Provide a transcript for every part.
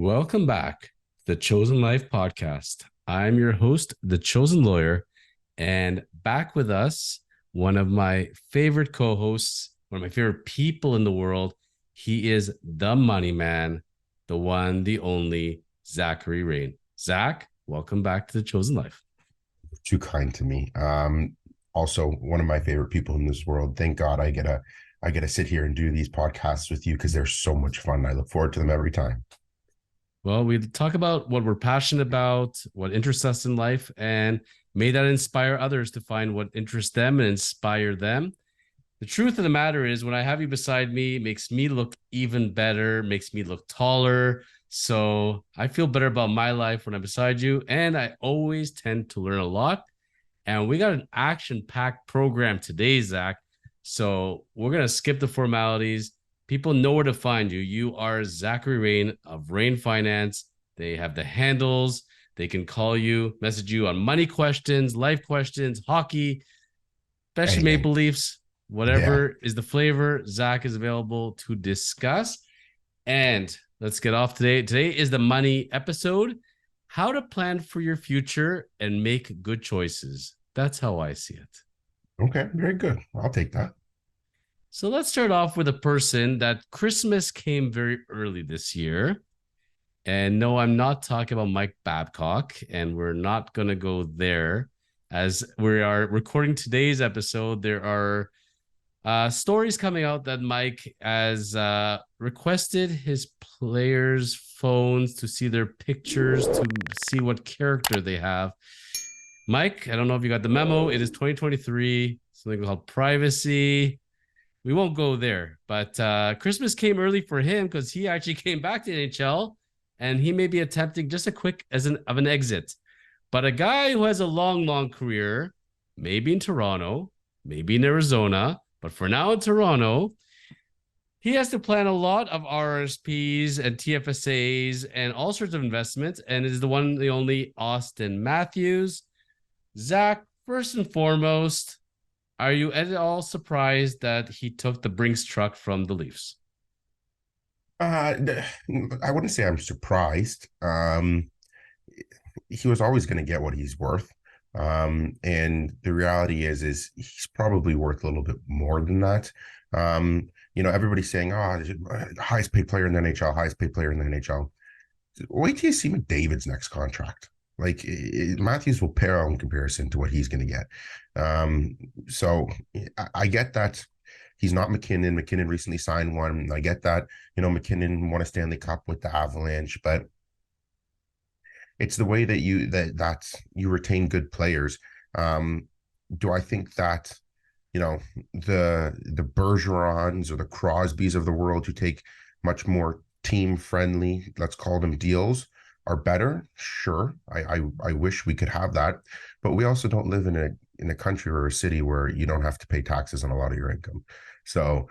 Welcome back to the Chosen Life podcast. I'm your host, the Chosen Lawyer, and back with us, one of my favorite co-hosts, one of my favorite people in the world. He is the money man, the one, the only, Zachary Rain. Zach, welcome back to the Chosen Life. Too kind to me. Also one of my favorite people in this world. Thank God I get to sit here and do these podcasts with you because they're so much fun. I look forward to them every time. Well, we talk about what we're passionate about, what interests us in life, and may that inspire others to find what interests them and inspire them. The truth of the matter is, when I have you beside me, it makes me look even better, makes me look taller. So I feel better about my life when I'm beside you, and I always tend to learn a lot. And we got an action-packed program today, Zach. So we're going to skip the formalities. People know where to find you. You are Zachary Rain of Rain Finance. They have the handles. They can call you, message you on money questions, life questions, hockey, especially Anything. Maple Leafs, Yeah. whatever is the flavor. Zach is available to discuss. And let's get off today. Today is the money episode. How to plan for your future and make good choices. That's how I see it. Okay. Very good. I'll take that. So let's start off with a person that Christmas came very early this year. And no, I'm not talking about Mike Babcock, and we're not going to go there. As we are recording today's episode, there are stories coming out that Mike has requested his players' phones to see their pictures, to see what character they have. Mike, I don't know if you got the memo. It is 2023, something called privacy. We won't go there, but Christmas came early for him because he actually came back to NHL, and he may be attempting just a quick as an exit. But a guy who has a long career, maybe in Toronto, maybe in Arizona, but for now in Toronto, he has to plan a lot of RSPs and TFSAs and all sorts of investments, and is the one, the only Auston Matthews. Zach, first and foremost, are you at all surprised that he took the Brinks truck from the Leafs? Uh, I wouldn't say I'm surprised. He was always going to get what he's worth. And the reality is he's probably worth a little bit more than that. Everybody's saying, "Oh, highest paid player in the NHL, highest paid player in the NHL." Wait till you see McDavid's next contract. Like Matthews will pale in comparison to what he's going to get. So I get that he's not McKinnon. McKinnon recently signed one. I get that, McKinnon won a Stanley Cup with the Avalanche, but it's the way that you retain good players. Do I think that, the Bergerons or the Crosbys of the world who take much more team friendly, let's call them deals, are better? Sure. I wish we could have that, but we also don't live in a country or a city where you don't have to pay taxes on a lot of your income. So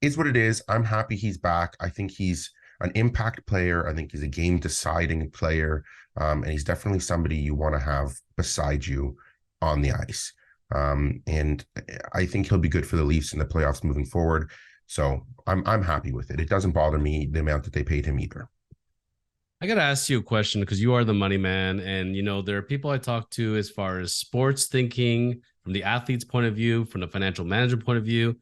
is what it is. I'm happy he's back. I think he's an impact player. I think he's a game deciding player. And he's definitely somebody you want to have beside you on the ice. And I think he'll be good for the Leafs in the playoffs moving forward. So I'm happy with it. It doesn't bother me the amount that they paid him either. I got to ask you a question because you are the money man. And, there are people I talk to as far as sports thinking, from the athlete's point of view, from the financial manager point of view.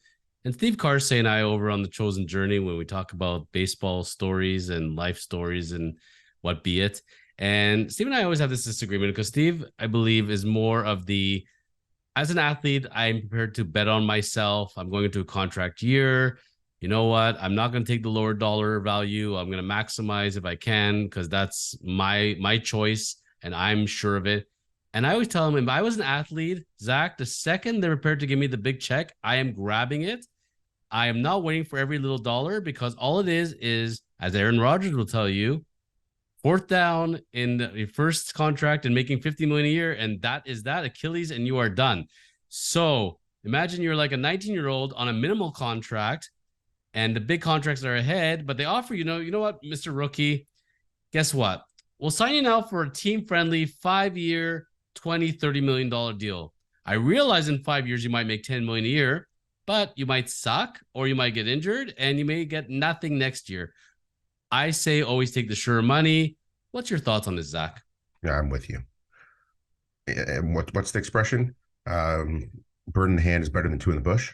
And Steve Carsey and I over on the Chosen Journey, when we talk about baseball stories and life stories and what be it. And Steve and I always have this disagreement because Steve, I believe, is more of the, as an athlete, I'm prepared to bet on myself. I'm going into a contract year. You know what? I'm not going to take the lower dollar value. I'm going to maximize if I can because that's my choice and I'm sure of it. And I always tell him, if I was an athlete, Zach, the second they're prepared to give me the big check, I am grabbing it. I am not waiting for every little dollar because all it is, as Aaron Rodgers will tell you, fourth down in the first contract and making 50 million a year. And that is that Achilles and you are done. So imagine you're like a 19-year-old on a minimal contract and the big contracts are ahead, but they offer, you know what, Mr. Rookie, guess what? We'll sign you now for a team-friendly 5-year, $20-30 million deal. I realize in 5 years you might make 10 million a year, but you might suck or you might get injured and you may get nothing next year. I say always take the sure money. What's your thoughts on this, Zach? Yeah, I'm with you. And what's the expression? Um, Bird in the hand is better than two in the bush.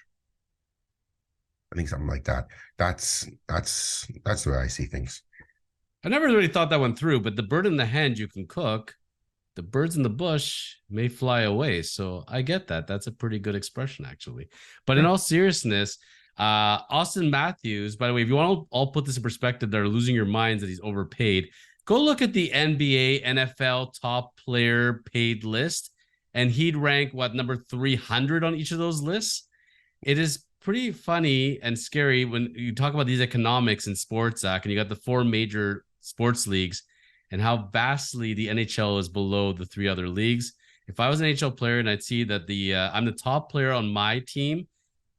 I think something like that. That's the way I see things. I never really thought that one through, but the bird in the hand you can cook, the birds in the bush may fly away. So I get that. That's a pretty good expression, actually. But in Yeah. all seriousness, Auston Matthews, by the way, if you want to all put this in perspective, that are losing your minds that he's overpaid, go look at the NBA, NFL top player paid list, and he'd rank what, number 300 on each of those lists. It is pretty funny and scary when you talk about these economics in sports, Zach, and you got the four major sports leagues and how vastly the NHL is below the three other leagues. If I was an NHL player and I'd see that I'm the top player on my team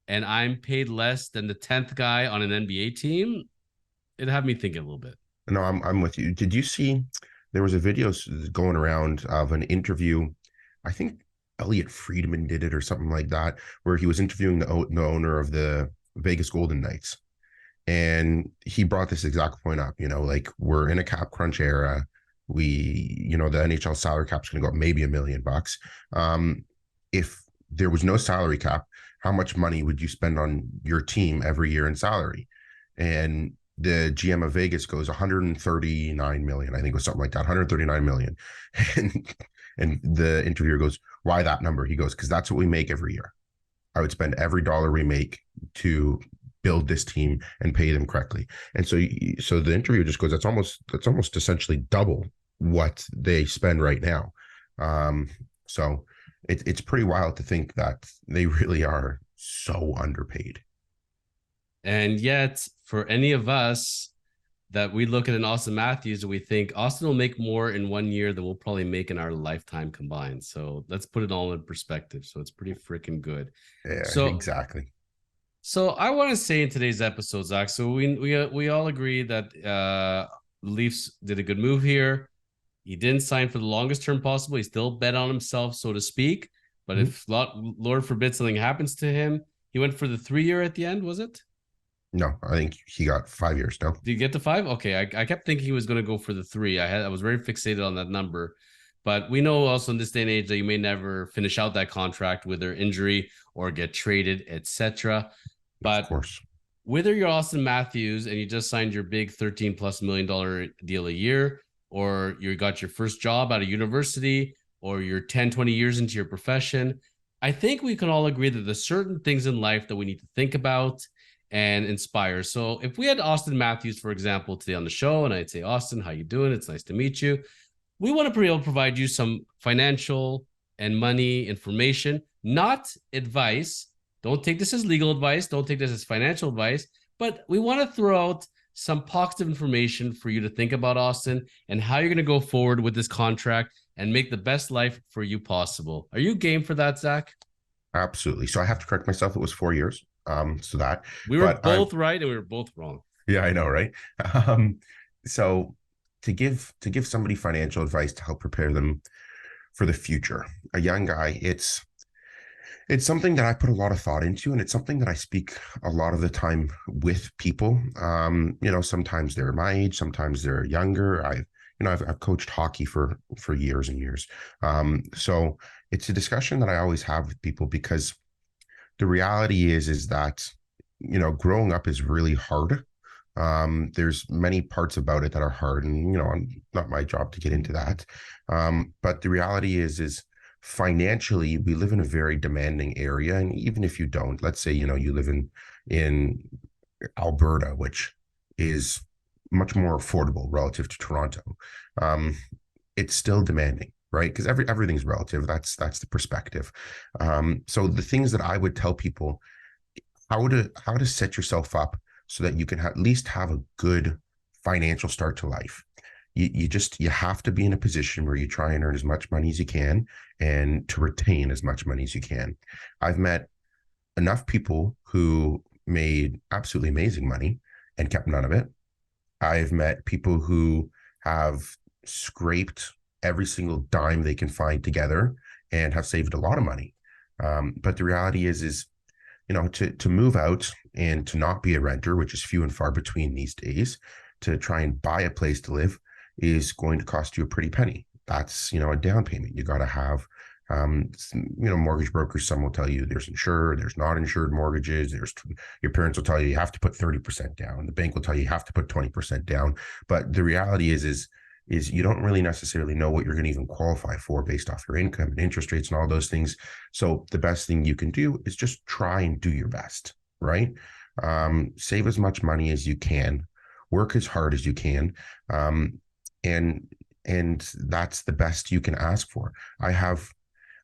and I'm paid less than the 10th guy on an NBA team, it'd have me thinking a little bit. No, I'm with you. Did you see there was a video going around of an interview? I think Elliot Friedman did it or something like that, where he was interviewing the owner of the Vegas Golden Knights. And he brought this exact point up, like we're in a cap crunch era. The NHL salary cap's going to go up maybe $1 million. If there was no salary cap, how much money would you spend on your team every year in salary? And the GM of Vegas goes 139 million. I think it was something like that, 139 million. And the interviewer goes, why that number? He goes, because that's what we make every year. I would spend every dollar we make to build this team and pay them correctly. And so the interviewer just goes, that's almost essentially double what they spend right now. So it's pretty wild to think that they really are so underpaid. And yet, for any of us that we look at an Auston Matthews and we think Auston will make more in 1 year than we'll probably make in our lifetime combined. So let's put it all in perspective. So it's pretty freaking good. Yeah, So exactly. So I want to say in today's episode, Zach. So we all agree that Leafs did a good move here. He didn't sign for the longest term possible. He still bet on himself, so to speak. But if Lord forbid something happens to him, he went for the 3 year at the end. Was it? No, I think he got 5 years now. Did you get the 5? Okay, I kept thinking he was going to go for the 3. I was very fixated on that number. But we know also in this day and age that you may never finish out that contract with their injury or get traded, etc. But of course, whether you're Auston Matthews and you just signed your big $13+ million deal a year, or you got your first job out of university, or you're 10, 20 years into your profession, I think we can all agree that there's certain things in life that we need to think about and inspire. So if we had Auston Matthews, for example, today on the show, and I'd say, Auston, how you doing? It's nice to meet you. We want to be able to provide you some financial and money information, not advice. Don't take this as legal advice. Don't take this as financial advice. But we want to throw out some positive information for you to think about, Auston, and how you're going to go forward with this contract and make the best life for you possible. Are you game for that, Zach? absolutely. So I have to correct myself. It was 4 years. So that we were both right and we were both wrong. Yeah, I know, right? So to give somebody financial advice to help prepare them for the future, a young guy, it's something that I put a lot of thought into, and it's something that I speak a lot of the time with people. Sometimes they're my age, sometimes they're younger. I've coached hockey for years and years. So it's a discussion that I always have with people, because the reality is that, growing up is really hard. There's many parts about it that are hard, and, not my job to get into that. But the reality is financially, we live in a very demanding area. And even if you don't, let's say, you live in Alberta, which is much more affordable relative to Toronto. It's still demanding, right? Because everything's relative. That's the perspective. So the things that I would tell people, how to set yourself up so that you can at least have a good financial start to life. You have to be in a position where you try and earn as much money as you can and to retain as much money as you can. I've met enough people who made absolutely amazing money and kept none of it. I've met people who have scraped every single dime they can find together and have saved a lot of money. But the reality is to move out and to not be a renter, which is few and far between these days, to try and buy a place to live is going to cost you a pretty penny. That's, a down payment. You got to have, mortgage brokers, some will tell you there's insured, there's not insured mortgages. Your parents will tell you have to put 30% down. The bank will tell you have to put 20% down. But the reality is you don't really necessarily know what you're going to even qualify for based off your income and interest rates and all those things. So the best thing you can do is just try and do your best, right? Save as much money as you can, work as hard as you can, and that's the best you can ask for. I have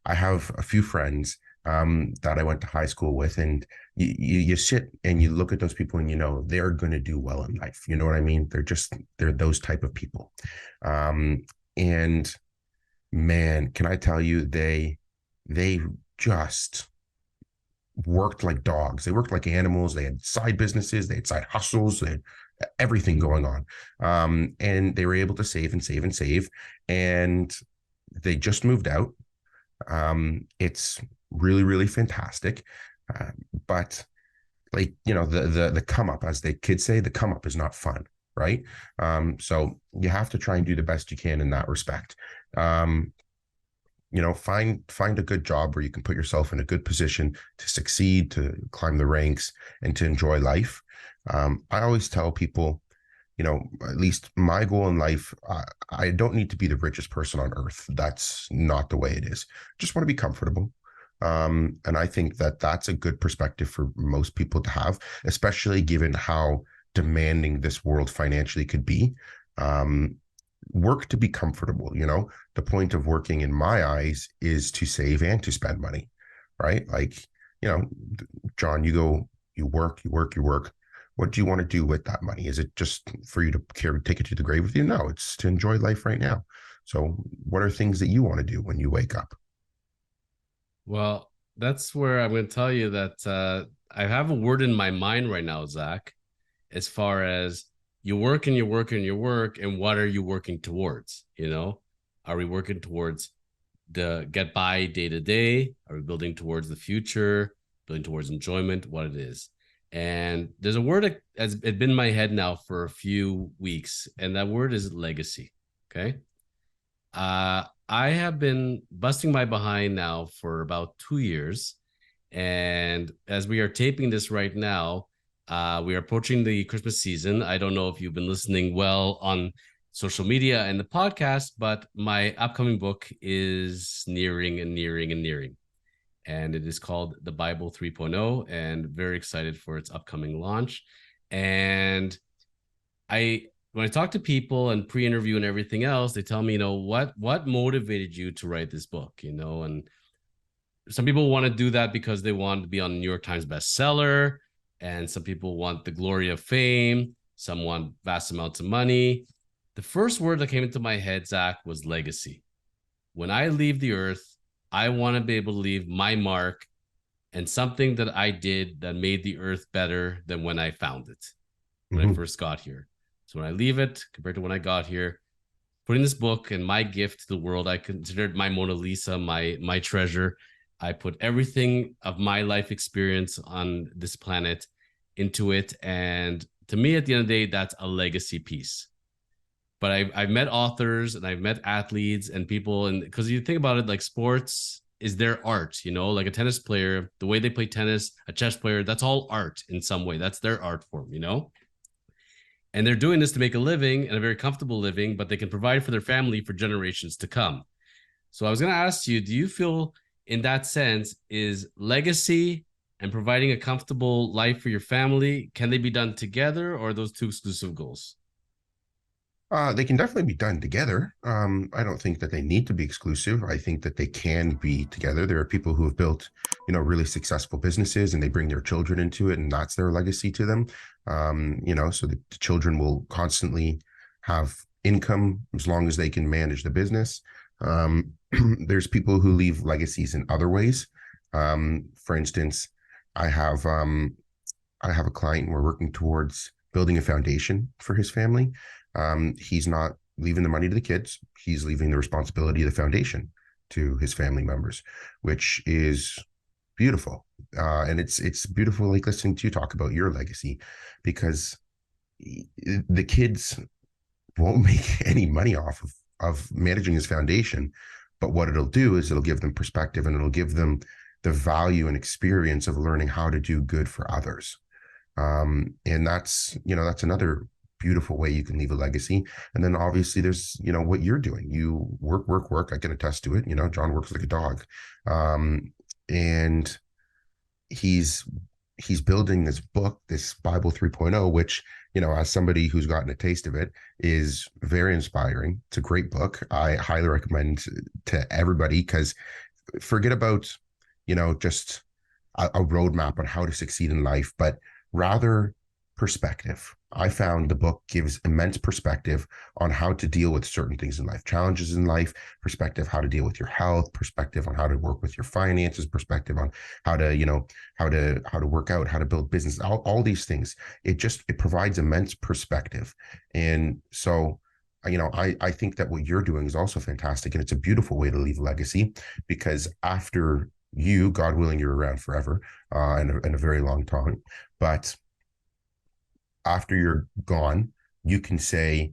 a few friends that I went to high school with, and you sit and you look at those people and they're going to do well in life. You know what I mean? They're those type of people. And man, can I tell you, they just worked like dogs. They worked like animals. They had side businesses, they had side hustles, they had everything going on. And they were able to save and save and save. And they just moved out. It's really, really fantastic. But like, the come up, as the kids say, the come up is not fun, right? So you have to try and do the best you can in that respect. Find a good job where you can put yourself in a good position to succeed, to climb the ranks, and to enjoy life. I always tell people, at least my goal in life, I don't need to be the richest person on earth. That's not the way it is. Just want to be comfortable. And I think that that's a good perspective for most people to have, especially given how demanding this world financially could be. Work to be comfortable. The point of working, in my eyes, is to save and to spend money, right? Like, John, you work. What do you want to do with that money? Is it just for you to take it to the grave with you? No, it's to enjoy life right now. So what are things that you want to do when you wake up? Well, that's where I'm going to tell you that I have a word in my mind right now, Zach, as far as you work and you work and you work, and what are you working towards? Are we working towards the get by day to day? Are we building towards the future, building towards enjoyment, what it is? And there's a word that has been in my head now for a few weeks, and that word is legacy. Okay. I have been busting my behind now for about 2 years. And as we are taping this right now, we are approaching the Christmas season. I don't know if you've been listening well on social media and the podcast, but my upcoming book is nearing and nearing and nearing. And it is called The Bible 3.0, and very excited for its upcoming launch. And when I talk to people and pre-interview and everything else, they tell me, what motivated you to write this book, and some people want to do that because they want to be on the New York Times bestseller, and some people want the glory of fame. Some want vast amounts of money. The first word that came into my head, Zach, was legacy. When I leave the earth, I want to be able to leave my mark and something that I did that made the earth better than when I found it, when I first got here. So when I leave it, compared to when I got here, putting this book and my gift to the world, I considered my Mona Lisa, my treasure. I put everything of my life experience on this planet into it. And to me, at the end of the day, that's a legacy piece. But I've met authors and I've met athletes and people, and because you think about it, like sports is their art, like a tennis player, the way they play tennis, a chess player, that's all art in some way. That's their art form, and they're doing this to make a living, and a very comfortable living, but they can provide for their family for generations to come. So I was going to ask you, do you feel in that sense, is legacy and providing a comfortable life for your family, can they be done together, or are those two exclusive goals? They can definitely be done together. I don't think that they need to be exclusive. I think that they can be together. There are people who have built, really successful businesses, and they bring their children into it, and that's their legacy to them. So the children will constantly have income as long as they can manage the business. There's people who leave legacies in other ways. For instance, I have a client, we're working towards building a foundation for his family. He's not leaving the money to the kids. He's leaving the responsibility of the foundation to his family members, which is beautiful. And it's beautiful, like listening to you talk about your legacy, because the kids won't make any money off of managing his foundation. But what it'll do is it'll give them perspective, and it'll give them the value and experience of learning how to do good for others. And that's, that's another beautiful way you can leave a legacy. And then obviously there's, what you're doing. You work, work, work. I can attest to it. John works like a dog. And he's building this book, this Bible 3.0, which, as somebody who's gotten a taste of it, is very inspiring. It's a great book. I highly recommend to everybody, because forget about, just a roadmap on how to succeed in life, but rather perspective. I found the book gives immense perspective on how to deal with certain things in life, challenges in life, perspective how to deal with your health, perspective on how to work with your finances, perspective on how to, how to work out, how to build business, all these things. It provides immense perspective. And so, I think that what you're doing is also fantastic, and it's a beautiful way to leave a legacy, because after you, God willing, you're around forever, and a very long time, but after you're gone, you can say,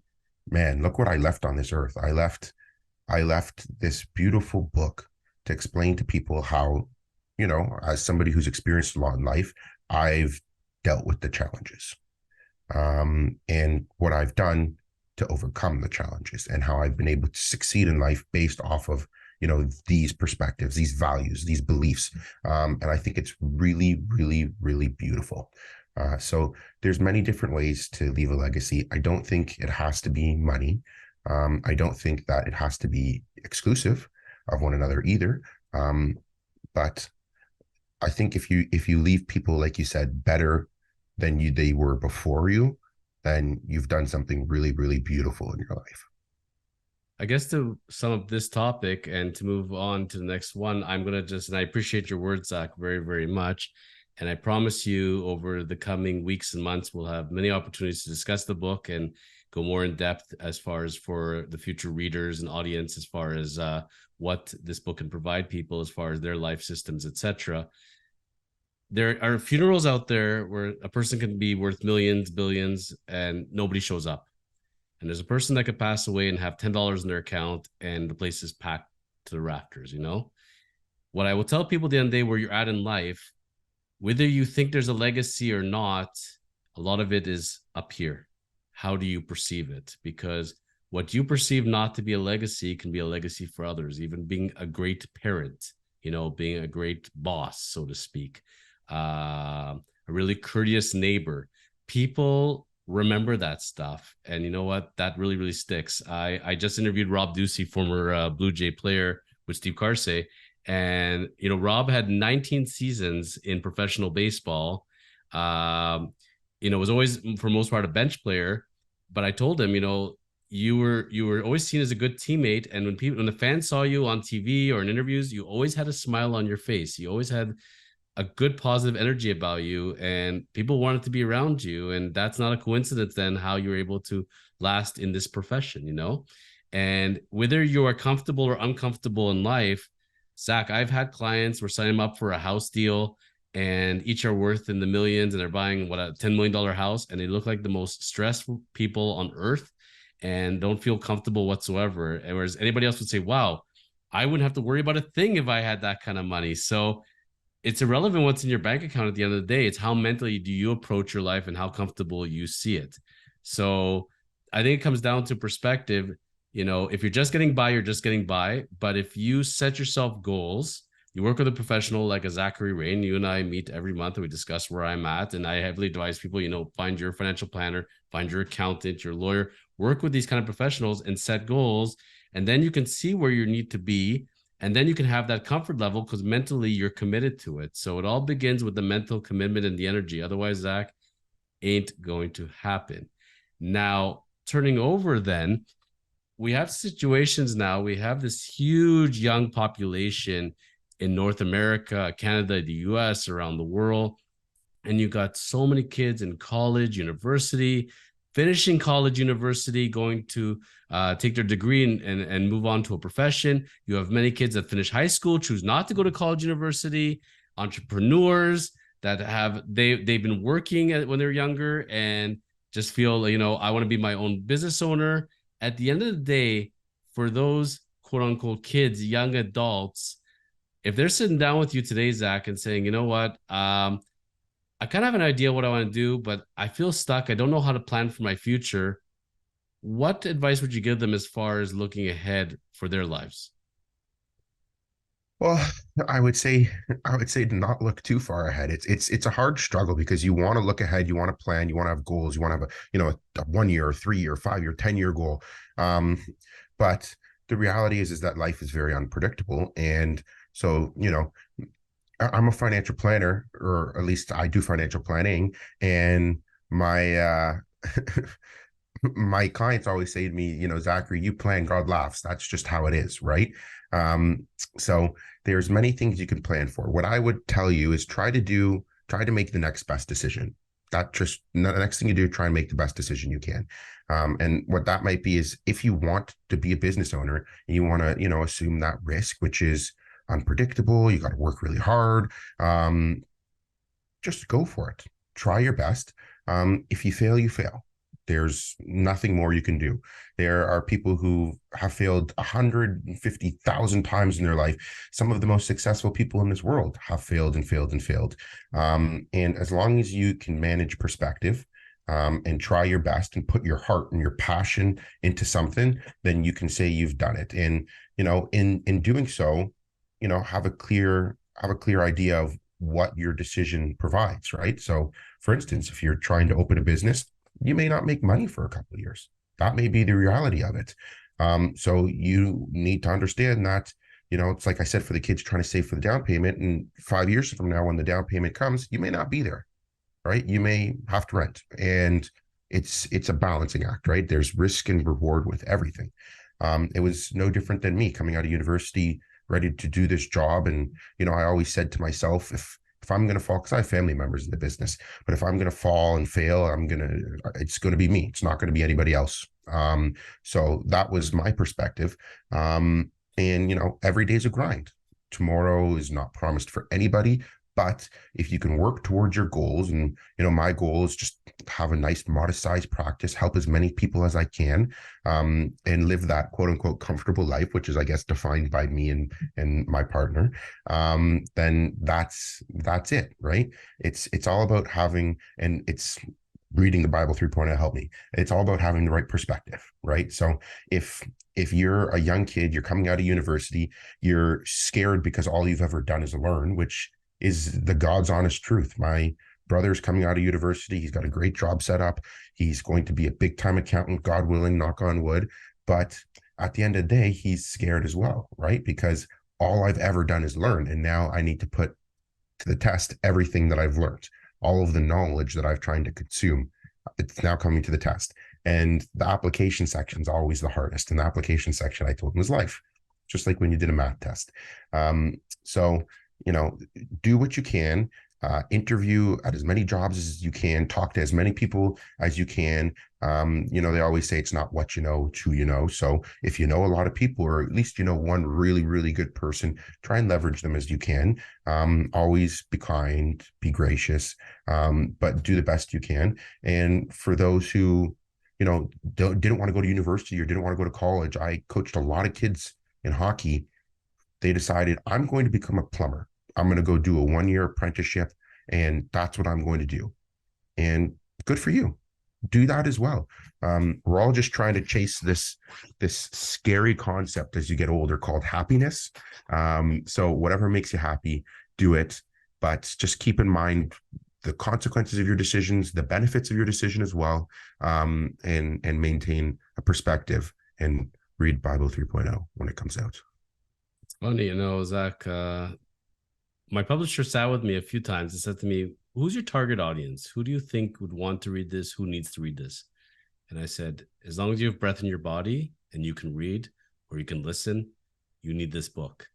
man, look what I left on this earth. I left this beautiful book to explain to people how, as somebody who's experienced a lot in life, I've dealt with the challenges, and what I've done to overcome the challenges, and how I've been able to succeed in life based off of, these perspectives, these values, these beliefs. And I think it's really, really, really beautiful. So there's many different ways to leave a legacy. I don't think it has to be money. I don't think that it has to be exclusive of one another either. But I think if you leave people, like you said, better than they were before you, then you've done something really, really beautiful in your life. I guess to sum up this topic and to move on to the next one, and I appreciate your words, Zach, very, very much. And I promise you, over the coming weeks and months, we'll have many opportunities to discuss the book and go more in depth as far as for the future readers and audience, as far as what this book can provide people as far as their life systems, etc. There are funerals out there where a person can be worth millions, billions, and nobody shows up. And there's a person that could pass away and have $10 in their account, and the place is packed to the rafters. What I will tell people at the end of the day, where you're at in life, whether you think there's a legacy or not, a lot of it is up here. How do you perceive it? Because what you perceive not to be a legacy can be a legacy for others, even being a great parent, being a great boss, so to speak, a really courteous neighbor. People remember that stuff. And you know what? That really, really sticks. I just interviewed Rob Ducey, former Blue Jay player with Steve Carsey. And, Rob had 19 seasons in professional baseball. Was always, for most part, a bench player. But I told him, you were always seen as a good teammate. And when the fans saw you on TV or in interviews, you always had a smile on your face. You always had a good positive energy about you, and people wanted to be around you. And that's not a coincidence then how you're able to last in this profession, and whether you are comfortable or uncomfortable in life, Zach, I've had clients, we're signing them up for a house deal, and each are worth in the millions, and they're buying a $10 million house, and they look like the most stressful people on earth and don't feel comfortable whatsoever. And whereas anybody else would say, wow, I wouldn't have to worry about a thing if I had that kind of money. So it's irrelevant what's in your bank account at the end of the day. It's how mentally do you approach your life and how comfortable you see it. So I think it comes down to perspective. If you're just getting by, you're just getting by. But if you set yourself goals, you work with a professional like a Zachary Rain. You and I meet every month and we discuss where I'm at. And I heavily advise people, find your financial planner, find your accountant, your lawyer, work with these kind of professionals and set goals. And then you can see where you need to be. And then you can have that comfort level because mentally you're committed to it. So it all begins with the mental commitment and the energy. Otherwise, Zach, ain't going to happen. Now, turning over then, we have situations now. We have this huge young population in North America, Canada, the US, around the world. And you got so many kids in college, university, finishing college, university, going to take their degree and move on to a profession. You have many kids that finish high school, choose not to go to college, university, entrepreneurs that they've been working when they're younger, and just feel, I want to be my own business owner. At the end of the day, for those quote unquote kids, young adults, if they're sitting down with you today, Zach, and saying, you know what, I kind of have an idea what I want to do, but I feel stuck. I don't know how to plan for my future. What advice would you give them as far as looking ahead for their lives? Well, I would say I would say to not look too far ahead. It's a hard struggle because you want to look ahead, you want to plan, you want to have goals, you want to have a 1 year, 3 year, 5 year, 10 year goal. Um, but the reality is that life is very unpredictable, and so I'm a financial planner, or at least I do financial planning, and my my clients always say to me, Zachary, you plan, God laughs. That's just how it is, right? Um, so there's many things you can plan for. What I would tell you is try to make the next best decision. That just the next thing you do, try and make the best decision you can. And what that might be is if you want to be a business owner and you want to, assume that risk, which is unpredictable, you got to work really hard. Just go for it. Try your best. If you fail, you fail. There's nothing more you can do. There are people who have failed 150,000 times in their life. Some of the most successful people in this world have failed and failed and failed. And as long as you can manage perspective, and try your best and put your heart and your passion into something, then you can say you've done it. And in doing so, have a clear idea of what your decision provides, right? So, for instance, if you're trying to open a business, you may not make money for a couple of years. That may be the reality of it. So you need to understand that, it's like I said, for the kids trying to save for the down payment, and 5 years from now, when the down payment comes, you may not be there, right? You may have to rent, and it's a balancing act, right? There's risk and reward with everything. It was no different than me coming out of university, ready to do this job. And, I always said to myself, if I'm going to fall, because I have family members in the business, but if I'm going to fall and fail, it's going to be me. It's not going to be anybody else. So that was my perspective. And, every day's a grind. Tomorrow is not promised for anybody. But if you can work towards your goals, and my goal is just have a nice modest sized practice, help as many people as I can, and live that quote unquote comfortable life, which is, I guess, defined by me and my partner, then that's it, right? It's all about having, and it's reading the Bible 3.0 helped me. It's all about having the right perspective, right? So if you're a young kid, you're coming out of university, you're scared because all you've ever done is learn, which is the God's honest truth. My brother's coming out of university. He's got a great job set up. He's going to be a big time accountant, God willing, knock on wood. But at the end of the day, he's scared as well, right? Because all I've ever done is learn. And now I need to put to the test everything that I've learned, all of the knowledge that I've tried to consume. It's now coming to the test. And the application section is always the hardest. And the application section, I told him, is life, just like when you did a math test. So do what you can, interview at as many jobs as you can, talk to as many people as you can. They always say it's not what you know, it's who you know. So if you know a lot of people, or at least one really, really good person, try and leverage them as you can. Always be kind, be gracious, but do the best you can. And for those who, didn't want to go to university or didn't want to go to college, I coached a lot of kids in hockey. They decided, I'm going to become a plumber. I'm going to go do a 1 year apprenticeship, and that's what I'm going to do. And good for you. Do that as well. We're all just trying to chase this scary concept as you get older called happiness. So whatever makes you happy, do it. But just keep in mind the consequences of your decisions, the benefits of your decision as well, and maintain a perspective and read Bible 3.0 when it comes out. Funny, Zach, my publisher sat with me a few times and said to me, who's your target audience? Who do you think would want to read this? Who needs to read this? And I said, as long as you have breath in your body and you can read or you can listen, you need this book.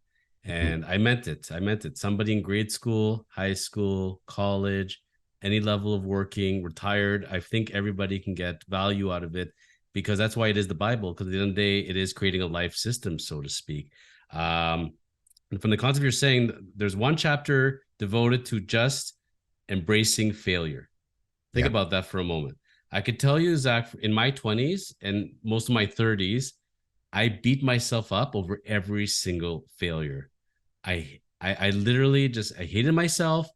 And I meant it. I meant it. Somebody in grade school, high school, college, any level of working, retired, I think everybody can get value out of it, because that's why it is the Bible. Because at the end of the day, it is creating a life system, so to speak. And from the concept you're saying, there's one chapter devoted to just embracing failure. Think about that for a moment. I could tell you, Zach, in my 20s and most of my 30s, I beat myself up over every single failure. I literally just I hated myself.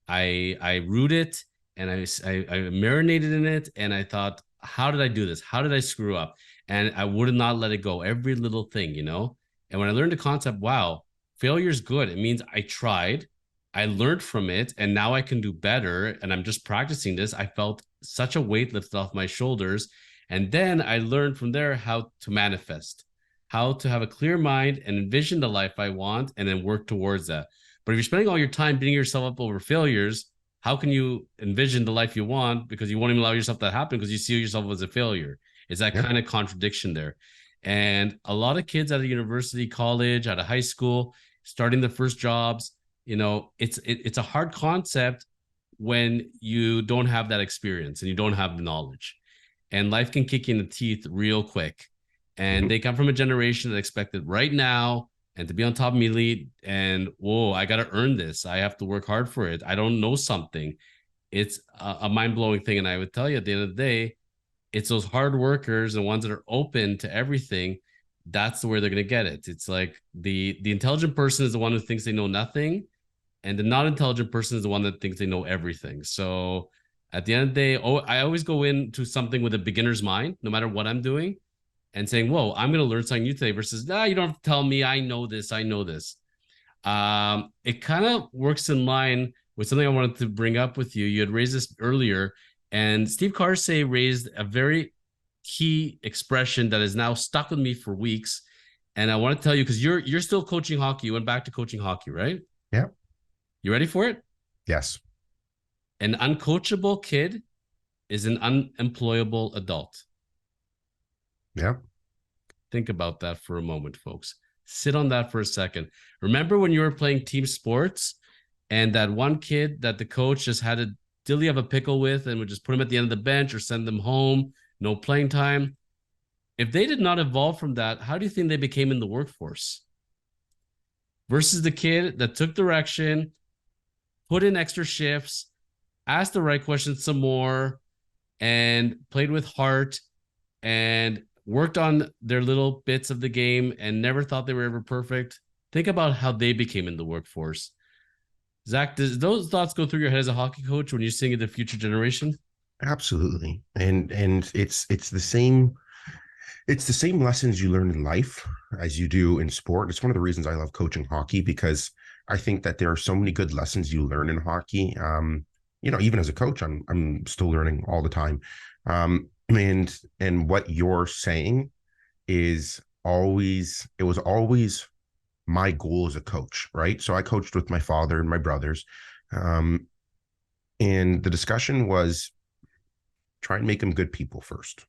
I rued it and I marinated in it and I thought, how did I do this? How did I screw up? And I would not let it go. Every little thing, you know. And when I learned the concept, wow, failure is good. It means I tried, I learned from it, and now I can do better. And I'm just practicing this. I felt such a weight lifted off my shoulders. And then I learned from there how to manifest, how to have a clear mind and envision the life I want and then work towards that. But if you're spending all your time beating yourself up over failures, how can you envision the life you want? Because you won't even allow yourself that to happen because you see yourself as a failure. It's that Yeah. kind of contradiction there. And a lot of kids out of university, college, out of high school, starting the first jobs, it's a hard concept when you don't have that experience and you don't have the knowledge. And life can kick you in the teeth real quick. And Mhm. they come from a generation that expected right now and to be on top immediately. And whoa, I got to earn this. I have to work hard for it. I don't know something. It's a mind blowing thing. And I would tell you at the end of the day, it's those hard workers and ones that are open to everything. That's the way they're going to get it. It's like the intelligent person is the one who thinks they know nothing, and the not intelligent person is the one that thinks they know everything. So at the end of the day, I always go into something with a beginner's mind, no matter what I'm doing, and saying, "Whoa, I'm going to learn something new today." Versus, you don't have to tell me. I know this. I know this. It kind of works in line with something I wanted to bring up with you. You had raised this earlier, and Steve Carsey raised a very key expression that is now stuck with me for weeks. And I want to tell you because you're still coaching hockey. You went back to coaching hockey, right? Yeah. You ready for it? Yes. An uncoachable kid is an unemployable adult. Yeah. Think about that for a moment, folks. Sit on that for a second. Remember when you were playing team sports and that one kid that the coach just had a dilly of a pickle with and would just put him at the end of the bench or send them home, no playing time? If they did not evolve from that, how do you think they became in the workforce? Versus the kid that took direction, put in extra shifts, asked the right questions some more, and played with heart and worked on their little bits of the game and never thought they were ever perfect. Think about how they became in the workforce. Zach, does those thoughts go through your head as a hockey coach when you're seeing the future generation? Absolutely. And it's the same lessons you learn in life as you do in sport. It's one of the reasons I love coaching hockey because I think that there are so many good lessons you learn in hockey. Even as a coach, I'm still learning all the time. And what you're saying is always it was always my goal as a coach, right? So I coached with my father and my brothers. Um, and the discussion was try and make them good people first,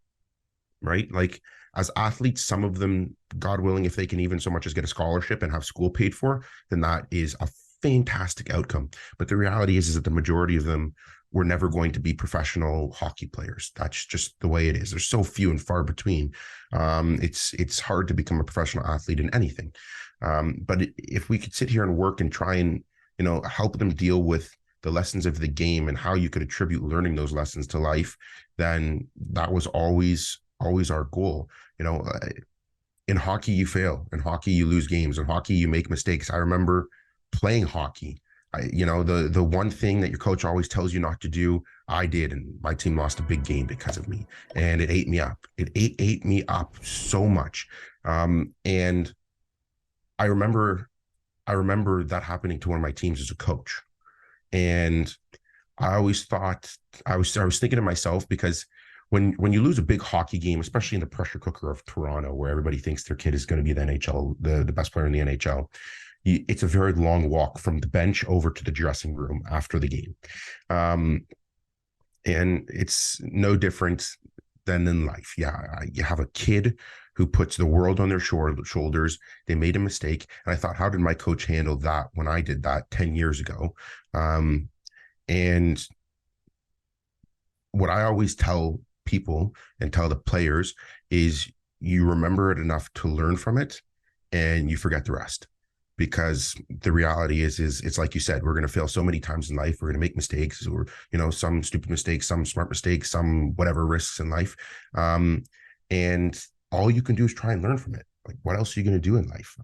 right? Like as athletes, some of them, God willing, if they can even so much as get a scholarship and have school paid for, then that is a fantastic outcome. But the reality is that the majority of them were never going to be professional hockey players. That's just the way it is. There's so few and far between. It's hard to become a professional athlete in anything. But if we could sit here and work and try and help them deal with the lessons of the game and how you could attribute learning those lessons to life, then that was always our goal. In hockey you fail, in hockey you lose games, in hockey you make mistakes. I remember playing hockey. The one thing that your coach always tells you not to do, I did, and my team lost a big game because of me, and it ate me up. It ate me up so much. And I remember that happening to one of my teams as a coach, and I always thought I was thinking to myself, because when you lose a big hockey game, especially in the pressure cooker of Toronto, where everybody thinks their kid is going to be the NHL, the best player in the NHL, it's a very long walk from the bench over to the dressing room after the game. And it's no different than in life. Yeah, you have a kid who puts the world on their shoulders. They made a mistake. And I thought, how did my coach handle that when I did that 10 years ago? And what I always tell people and tell the players is you remember it enough to learn from it and you forget the rest. because the reality is it's like you said, we're going to fail so many times in life. We're going to make mistakes, or some stupid mistakes, some smart mistakes, some whatever risks in life, and all you can do is try and learn from it. Like, what else are you going to do in life?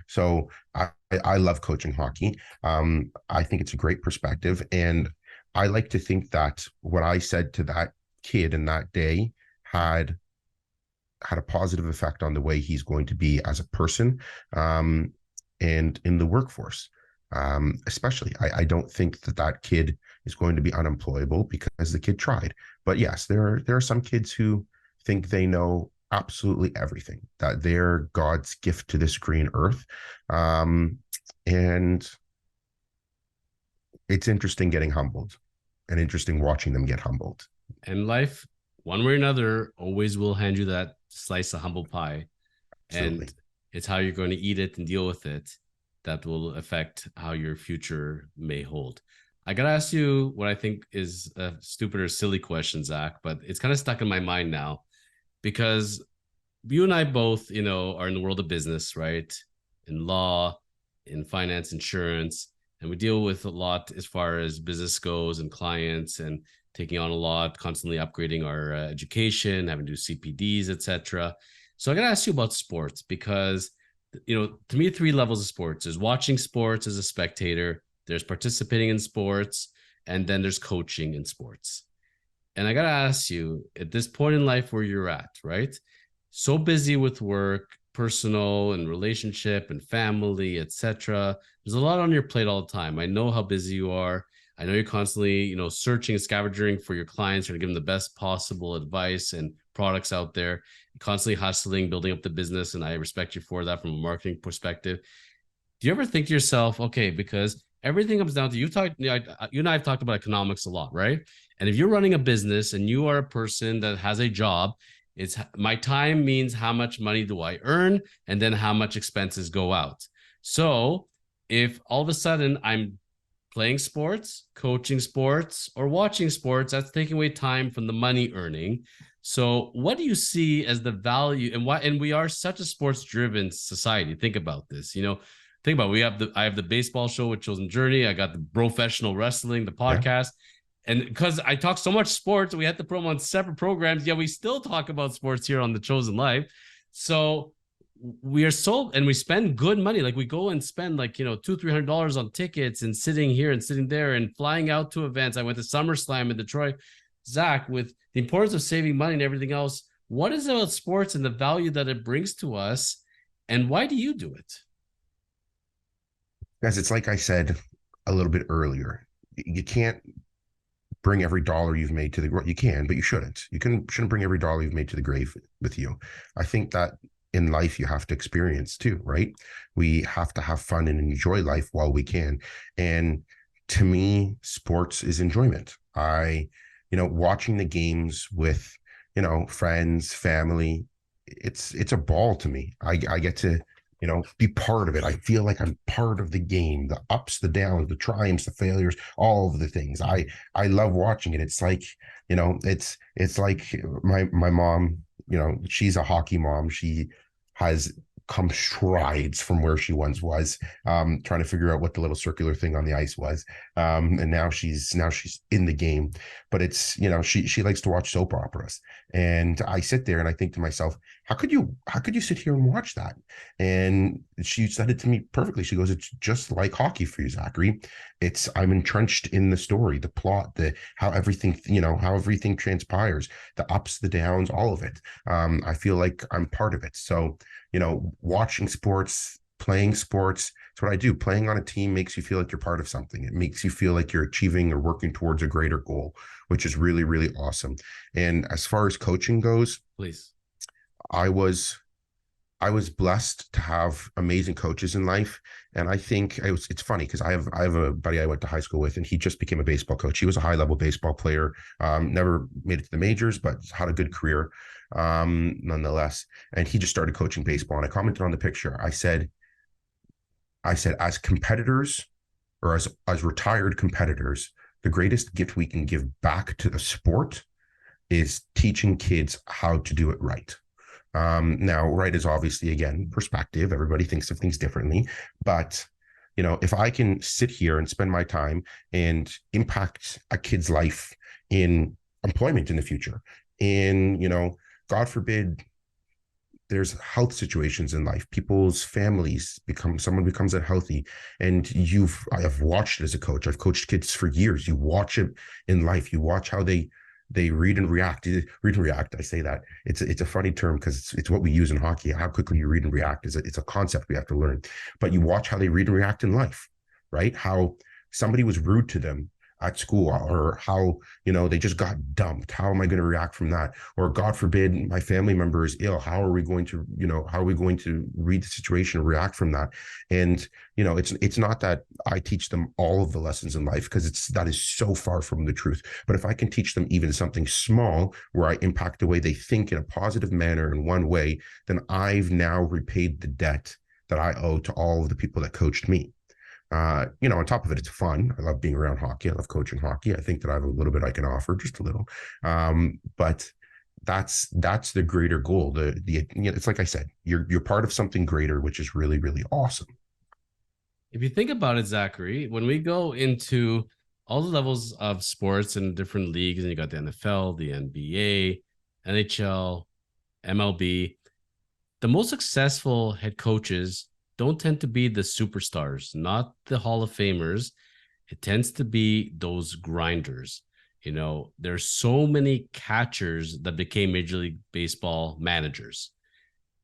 So I love coaching hockey. I think it's a great perspective, and I like to think that what I said to that kid in that day had a positive effect on the way he's going to be as a person, and in the workforce. Especially, I don't think that kid is going to be unemployable because the kid tried. But yes, there are some kids who think they know absolutely everything, that they're God's gift to this green earth. And it's interesting getting humbled, and interesting watching them get humbled. And life, one way or another, always will hand you that slice of humble pie. Absolutely. And it's how you're going to eat it and deal with it that will affect how your future may hold. I got to ask you what I think is a stupid or silly question, Zach, but it's kind of stuck in my mind now because you and I both, are in the world of business, right? In law, in finance, insurance, and we deal with a lot as far as business goes and clients and taking on a lot, constantly upgrading our education, having to do CPDs, etc. So I got to ask you about sports because, to me, three levels of sports. There's watching sports as a spectator, there's participating in sports, and then there's coaching in sports. And I got to ask you, at this point in life where you're at, right? So busy with work, personal and relationship and family, etc. There's a lot on your plate all the time. I know how busy you are. I know you're constantly, searching, scavenging for your clients, trying to give them the best possible advice and products out there. You're constantly hustling, building up the business, and I respect you for that from a marketing perspective. Do you ever think to yourself, okay, because everything comes down to you and I have talked about economics a lot, right? And if you're running a business and you are a person that has a job, it's my time means how much money do I earn, and then how much expenses go out. So if all of a sudden I'm playing sports, coaching sports, or watching sports, that's taking away time from the money earning. So what do you see as the value, and why? And we are such a sports driven society. Think about this, think about it. I have the baseball show with Chosen Journey. I got the professional wrestling, the Yeah. podcast. And because I talk so much sports, we had to put them on separate programs. Yeah, we still talk about sports here on The Chosen Life. So we spend good money. Like we go and spend like, $200-300 on tickets and sitting here and sitting there and flying out to events. I went to SummerSlam in Detroit. Zach, with the importance of saving money and everything else, what is it about sports and the value that it brings to us? And why do you do it? Guys, it's like I said a little bit earlier. You can't bring every dollar you've made to the grave. You can, but you shouldn't. Shouldn't bring every dollar you've made to the grave with you. I think that in life you have to experience too, right? We have to have fun and enjoy life while we can. And to me, sports is enjoyment. Watching the games with, friends, family, it's a ball to me. I get to, be part of it. I feel like I'm part of the game, the ups, the downs, the triumphs, the failures, all of the things. I love watching it. It's like, it's like my mom, she's a hockey mom. She has come strides from where she once was, trying to figure out what the little circular thing on the ice was. And now she's in the game. But it's, she likes to watch soap operas. And I sit there and I think to myself, how could you sit here and watch that? And she said it to me perfectly. She goes, it's just like hockey for you, Zachary. I'm entrenched in the story, the plot, how everything transpires, the ups, the downs, all of it. I feel like I'm part of it. So, watching sports, playing sports, it's what I do. Playing on a team makes you feel like you're part of something. It makes you feel like you're achieving or working towards a greater goal, which is really, really awesome. And as far as coaching goes, Please. I was blessed to have amazing coaches in life. And I think it's funny because I have a buddy I went to high school with, and he just became a baseball coach. He was a high level baseball player, never made it to the majors, but had a good career, nonetheless. And he just started coaching baseball. And I commented on the picture. I said, as competitors, or as retired competitors, the greatest gift we can give back to the sport is teaching kids how to do it right. Now, right is obviously, again, perspective. Everybody thinks of things differently. But, if I can sit here and spend my time and impact a kid's life in employment in the future, in, God forbid, there's health situations in life. People's families someone becomes unhealthy. And I have watched it as a coach. I've coached kids for years. You watch it in life. You watch how they read and react. Read and react. I say that it's a funny term because it's what we use in hockey. How quickly you read and react it's a concept we have to learn. But you watch how they read and react in life, right? How somebody was rude to them at school, or how they just got dumped. How am I going to react from that? Or God forbid my family member is ill. How are we going to read the situation and react from that? And it's not that I teach them all of the lessons in life, because that is so far from the truth. But if I can teach them even something small where I impact the way they think in a positive manner in one way, then I've now repaid the debt that I owe to all of the people that coached me. On top of it, it's fun. I love being around hockey. I love coaching hockey. I think that I have a little bit I can offer, just a little. But that's the greater goal. It's like I said, you're part of something greater, which is really, really awesome. If you think about it, Zachary, when we go into all the levels of sports and different leagues, and you got the NFL, the NBA, NHL, MLB, the most successful head coaches don't tend to be the superstars, not the Hall of Famers. It tends to be those grinders. There's so many catchers that became Major League Baseball managers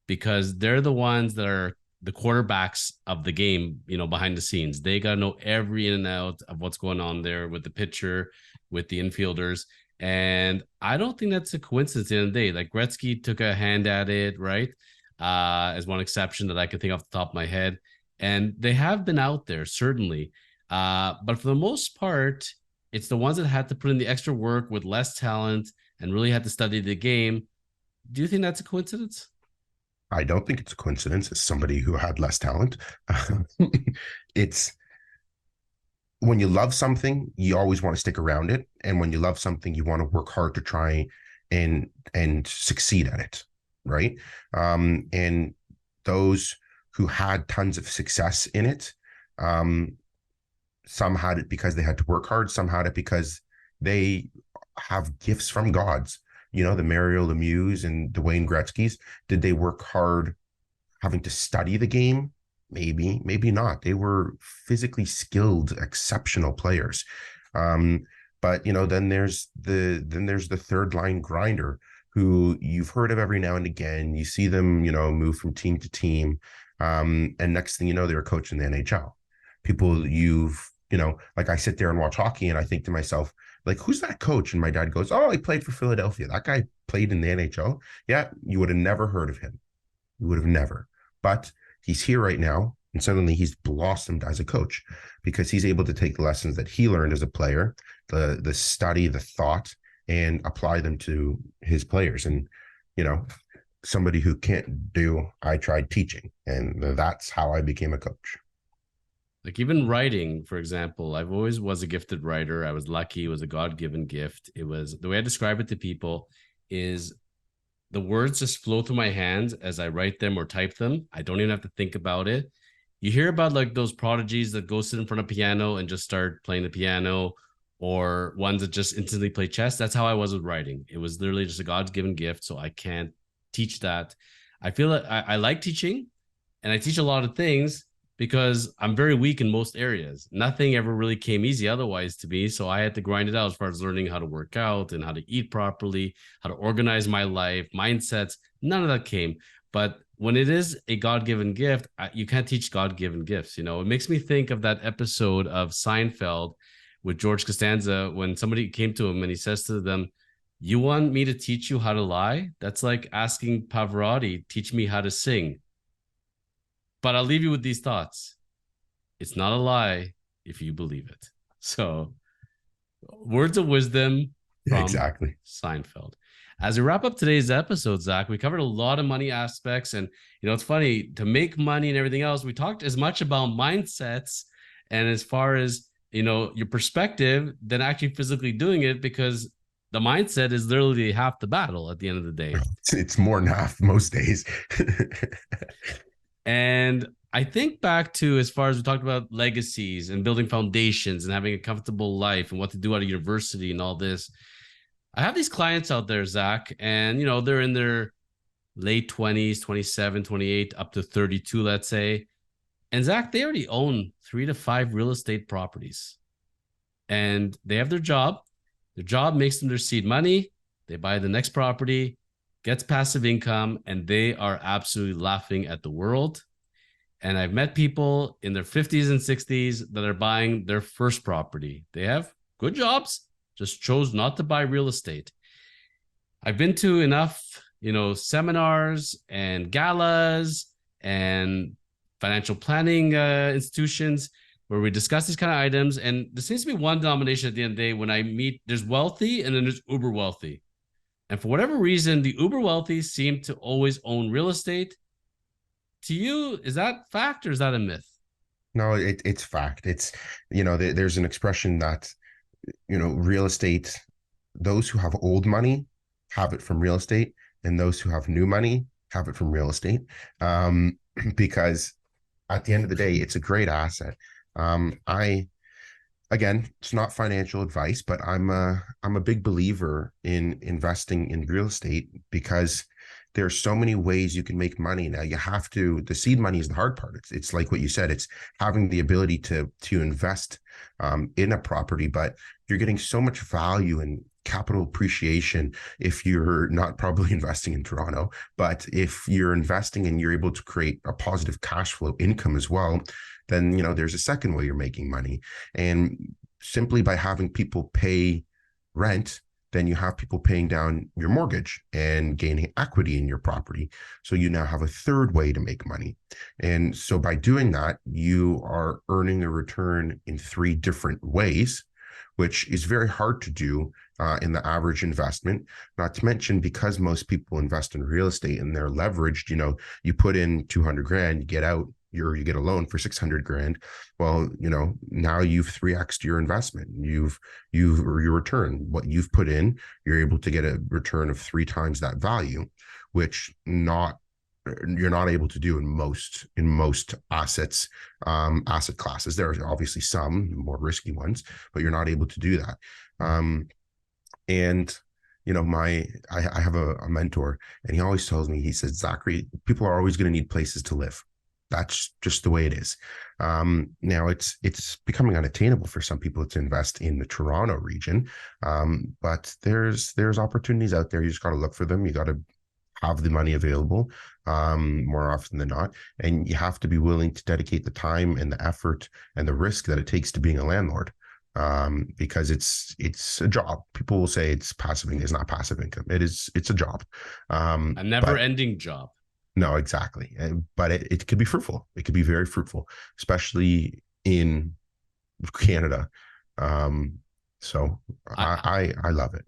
because they're the ones that are the quarterbacks of the game, behind the scenes. They got to know every in and out of what's going on there with the pitcher, with the infielders. And I don't think that's a coincidence at the end of the day. Like Gretzky took a hand at it, right? As one exception that I can think off the top of my head. And they have been out there, certainly. But for the most part, it's the ones that had to put in the extra work with less talent and really had to study the game. Do you think that's a coincidence? I don't think it's a coincidence. As somebody who had less talent, it's when you love something, you always want to stick around it. And when you love something, you want to work hard to try and succeed at it. Right. And those who had tons of success in it, some had it because they had to work hard. Some had it because they have gifts from gods. The Mario Lemieux and the Wayne Gretzky's, did they work hard having to study the game? Maybe, maybe not. They were physically skilled, exceptional players. But then there's the third line grinder who you've heard of every now and again. You see them, move from team to team. And next thing you know, they're a coach in the NHL. People like I sit there and watch hockey and I think to myself, like, who's that coach? And my dad goes, oh, he played for Philadelphia. That guy played in the NHL. Yeah, you would have never heard of him. You would have never. But he's here right now. And suddenly he's blossomed as a coach because he's able to take the lessons that he learned as a player, the study, the thought, and apply them to his players. And, somebody who can't do, I tried teaching, and that's how I became a coach. Like even writing, for example, I've always was a gifted writer. I was lucky. It was a God-given gift. It was the way I describe it to people is the words just flow through my hands as I write them or type them. I don't even have to think about it. You hear about like those prodigies that go sit in front of a piano and just start playing the piano, or ones that just instantly play chess. That's how I was with writing. It was literally just a God-given gift. So I can't teach that. I feel that I like teaching and I teach a lot of things because I'm very weak in most areas. Nothing ever really came easy otherwise to me. So I had to grind it out as far as learning how to work out and how to eat properly, how to organize my life, mindsets. None of that came. But when it is a God-given gift, you can't teach God-given gifts. It makes me think of that episode of Seinfeld with George Costanza when somebody came to him and he says to them, you want me to teach you how to lie? That's like asking Pavarotti, teach me how to sing. But I'll leave you with these thoughts. It's not a lie if you believe it. So, words of wisdom from exactly. Seinfeld. As we wrap up today's episode, Zach, we covered a lot of money aspects. And, it's funny to make money and everything else. We talked as much about mindsets and as far as, your perspective than actually physically doing it, because the mindset is literally half the battle at the end of the day. It's more than half most days. And I think back to, as far as we talked about legacies and building foundations and having a comfortable life and what to do out of university and all this. I have these clients out there, Zach, and they're in their late 20s, 27, 28, up to 32, let's say. And Zach, they already own 3 to 5 real estate properties. And they have their job. Their job makes them their seed money. They buy the next property, gets passive income, and they are absolutely laughing at the world. And I've met people in their 50s and 60s that are buying their first property. They have good jobs, just chose not to buy real estate. I've been to enough, seminars and galas and financial planning institutions where we discuss these kind of items. And there seems to be one denomination at the end of the day when I meet, there's wealthy and then there's uber wealthy. And for whatever reason, the uber wealthy seem to always own real estate. To you, is that fact or is that a myth? No, it's fact. It's, there's an expression that, real estate, those who have old money have it from real estate, and those who have new money have it from real estate. Because at the end of the day, it's a great asset. Again, it's not financial advice, but I'm a big believer in investing in real estate because there's so many ways you can make money. Now the seed money is the hard part. It's like what you said, it's having the ability to invest in a property, but you're getting so much value and capital appreciation if you're not probably investing in Toronto, but if you're investing and you're able to create a positive cash flow income as well, then, there's a second way you're making money. And simply by having people pay rent, then you have people paying down your mortgage and gaining equity in your property. So you now have a third way to make money. And so by doing that, you are earning a return in 3 different ways, which is very hard to do in the average investment. Not to mention, because most people invest in real estate and they're leveraged, you put in 200 grand, you get out, you get a loan for 600 grand. Well, now you've 3x'd your investment. You've or your return, what you've put in, you're able to get a return of 3 times that value, which you're not able to do in most asset classes. There are obviously some more risky ones, but you're not able to do that. And I have a mentor, and he always tells me, he says, Zachary, people are always going to need places to live. That's just the way it is. Now it's becoming unattainable for some people to invest in the Toronto region. But there's opportunities out there. You just got to look for them. You got to have the money available more often than not. And you have to be willing to dedicate the time and the effort and the risk that it takes to being a landlord. Because it's a job. People will say it's passive income. It's not passive income. It's a job. A never-ending job. No, exactly. But it could be fruitful. It could be very fruitful, especially in Canada. So I love it.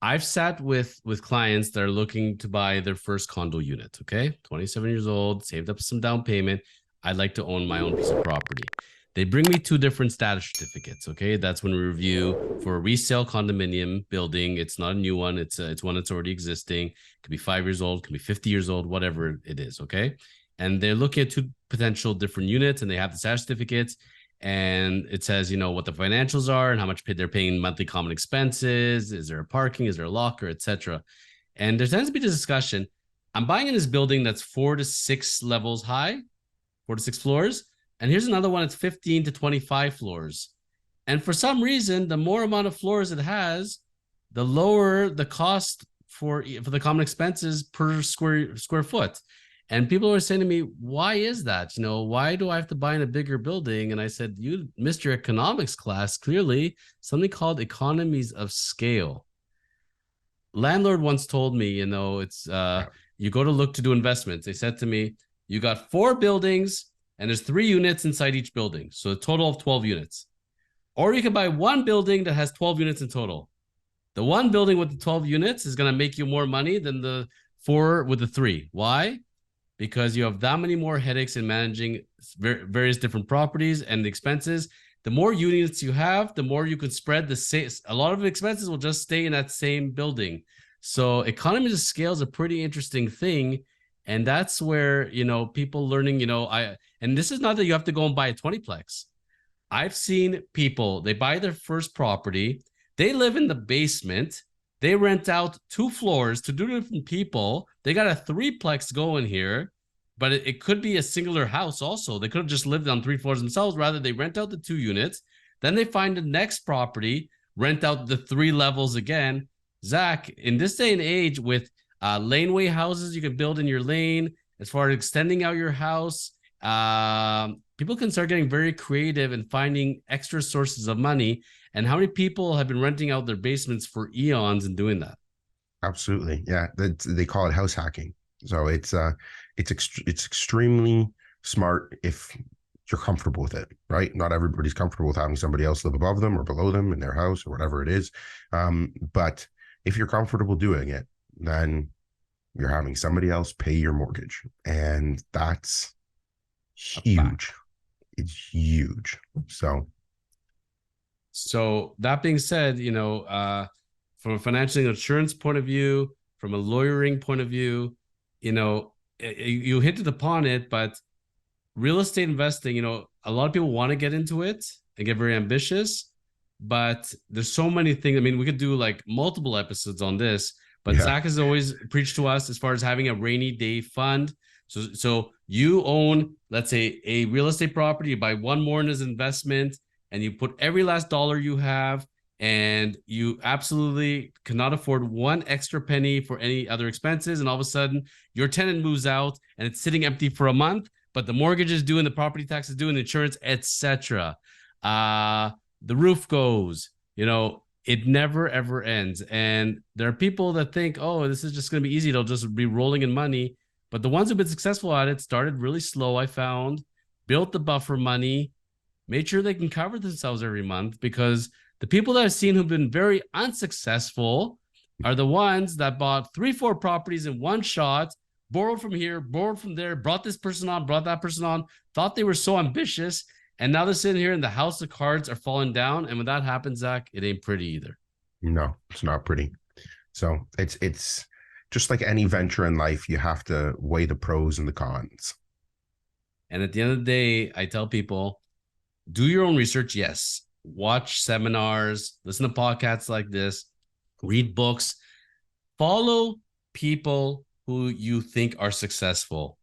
I've sat with clients that are looking to buy their first condo unit. Okay, 27 years old, saved up some down payment. I'd like to own my own piece of property. They bring me 2 different status certificates. Okay, that's when we review for a resale condominium building. It's not a new one. It's one that's already existing. It could be 5 years old, could be 50 years old, whatever it is. Okay, and they're looking at 2 potential different units, and they have the status certificates, and it says what the financials are and how much they're paying monthly common expenses. Is there a parking? Is there a locker, etc. And there tends to be this discussion. I'm buying in this building that's 4 to 6 levels high, 4 to 6 floors. And here's another one, it's 15 to 25 floors. And for some reason, the more amount of floors it has, the lower the cost for the common expenses per square foot. And people are saying to me, why is that? Why do I have to buy in a bigger building? And I said, you missed your economics class, clearly, something called economies of scale. Landlord once told me, it's you go to look to do investments. They said to me, you got 4 buildings, and there's 3 units inside each building. So a total of 12 units. Or you can buy 1 building that has 12 units in total. The 1 building with the 12 units is going to make you more money than the 4 with the 3. Why? Because you have that many more headaches in managing various different properties and the expenses. the more units you have, the more you can spread the same. A lot of expenses will just stay in that same building. So economies of scale is a pretty interesting thing. And that's where, people learning, and this is not that you have to go and buy a 20plex. I've seen people, they buy their first property, they live in the basement, they rent out 2 floors to 2 different people. They got a 3plex going here, but it could be a singular house also. They could have just lived on 3 floors themselves. Rather, they rent out the 2 units. Then they find the next property, rent out the 3 levels again. Zach, in this day and age with laneway houses you can build in your lane, as far as extending out your house, people can start getting very creative and finding extra sources of money. And how many people have been renting out their basements for eons and doing that? Absolutely. Yeah. They call it house hacking. So it's extremely smart if you're comfortable with it, right? Not everybody's comfortable with having somebody else live above them or below them in their house or whatever it is. But if you're comfortable doing it, then you're having somebody else pay your mortgage. And that's huge. It's huge. So that being said, from a financial insurance point of view, from a lawyering point of view, you hinted upon it, but real estate investing, a lot of people want to get into it and get very ambitious, but there's so many things. I mean, we could do like multiple episodes on this, but yeah. Zach has always preached to us as far as having a rainy day fund. So you own, let's say, a real estate property, you buy one more in as investment, and you put every last dollar you have, and you absolutely cannot afford one extra penny for any other expenses. And all of a sudden, your tenant moves out and it's sitting empty for a month, but the mortgage is due and the property tax is due and the insurance, etc. The roof goes, it never ever ends. And there are people that think, oh, this is just going to be easy. It'll just be rolling in money. But the ones who've been successful at it started really slow, I found, built the buffer money, made sure they can cover themselves every month, because the people that I've seen who've been very unsuccessful are the ones that bought 3, 4 properties in one shot, borrowed from here, borrowed from there, brought this person on, brought that person on, thought they were so ambitious. And now they're sitting here and the house of cards are falling down. And when that happens, Zach, it ain't pretty either. No, it's not pretty. So it's just like any venture in life, you have to weigh the pros and the cons. And at the end of the day, I tell people, do your own research. Yes. Watch seminars, listen to podcasts like this, read books, follow people who you think are successful.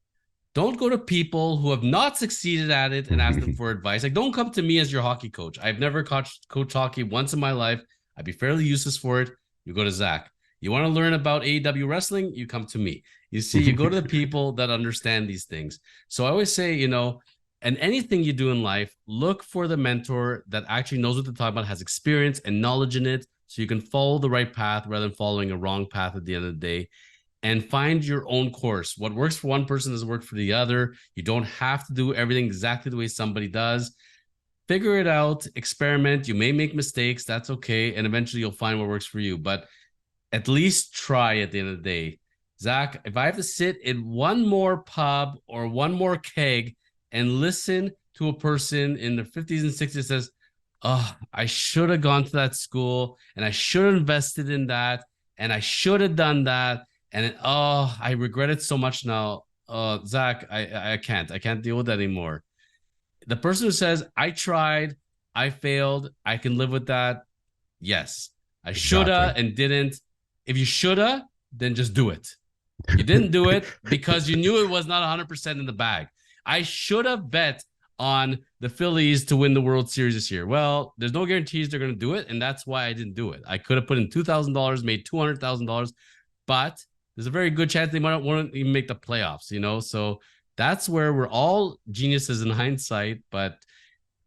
Don't go to people who have not succeeded at it and ask them for advice. Like, don't come to me as your hockey coach. I've never coached hockey once in my life. I'd be fairly useless for it. You go to Zach. You want to learn about AEW wrestling? You come to me. You see, you go to the people that understand these things. So I always say, and anything you do in life, look for the mentor that actually knows what they're talking about, has experience and knowledge in it, so you can follow the right path rather than following a wrong path at the end of the day. And find your own course. What works for one person doesn't work for the other. You don't have to do everything exactly the way somebody does. Figure it out, experiment. You may make mistakes. That's okay. And eventually you'll find what works for you. But at least try at the end of the day. Zach, if I have to sit in one more pub or one more keg and listen to a person in their 50s and 60s that says, oh, I should have gone to that school and I should have invested in that and I should have done that. And I regret it so much now. Zach, I can't deal with that anymore. The person who says, I tried, I failed, I can live with that. Yes, I shoulda and didn't. If you shoulda, then just do it. You didn't do it because you knew it was not 100% in the bag. I should have bet on the Phillies to win the World Series this year. Well, there's no guarantees they're going to do it, and that's why I didn't do it. I could have put in $2,000, made $200,000, but there's a very good chance they might not want to even make the playoffs, So that's where we're all geniuses in hindsight, but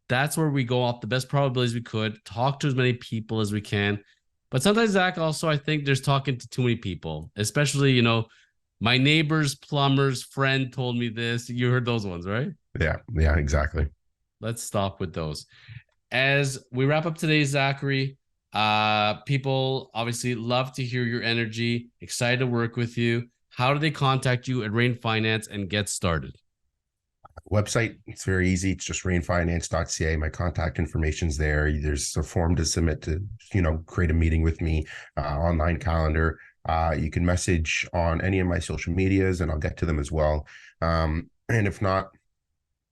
that's where we go off the best probabilities we could, talk to as many people as we can. But sometimes, Zach, also, I think there's talking to too many people, especially, my neighbor's plumber's friend told me this. You heard those ones, right? Yeah, exactly. Let's stop with those. As we wrap up today, Zachary, people obviously love to hear your energy, excited to work with you. How do they contact you at Rain Finance and get started? Website, it's very easy. It's just rainfinance.ca. My contact information's there. There's a form to submit to, create a meeting with me, online calendar. You can message on any of my social medias and I'll get to them as well. And if not,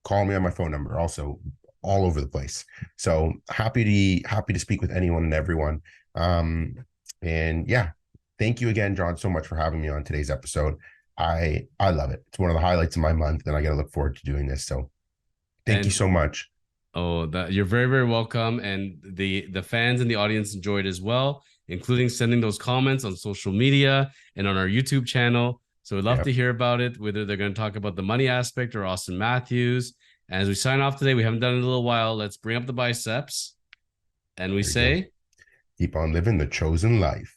call me on my phone number, also all over the place. So happy to speak with anyone and everyone. And yeah, thank you again, John, so much for having me on today's episode. I love it. It's one of the highlights of my month, and I got to look forward to doing this. So thank you And so much. oh, that you're very, very welcome. And the fans and the audience enjoyed as well, including sending those comments on social media and on our YouTube channel. So we'd love Yeah, to hear about it, whether they're going to talk about the money aspect or Auston Matthews. And as we sign off today, we haven't done it in a little while. Let's bring up the biceps. And we there you go. say, Keep on living the chosen life.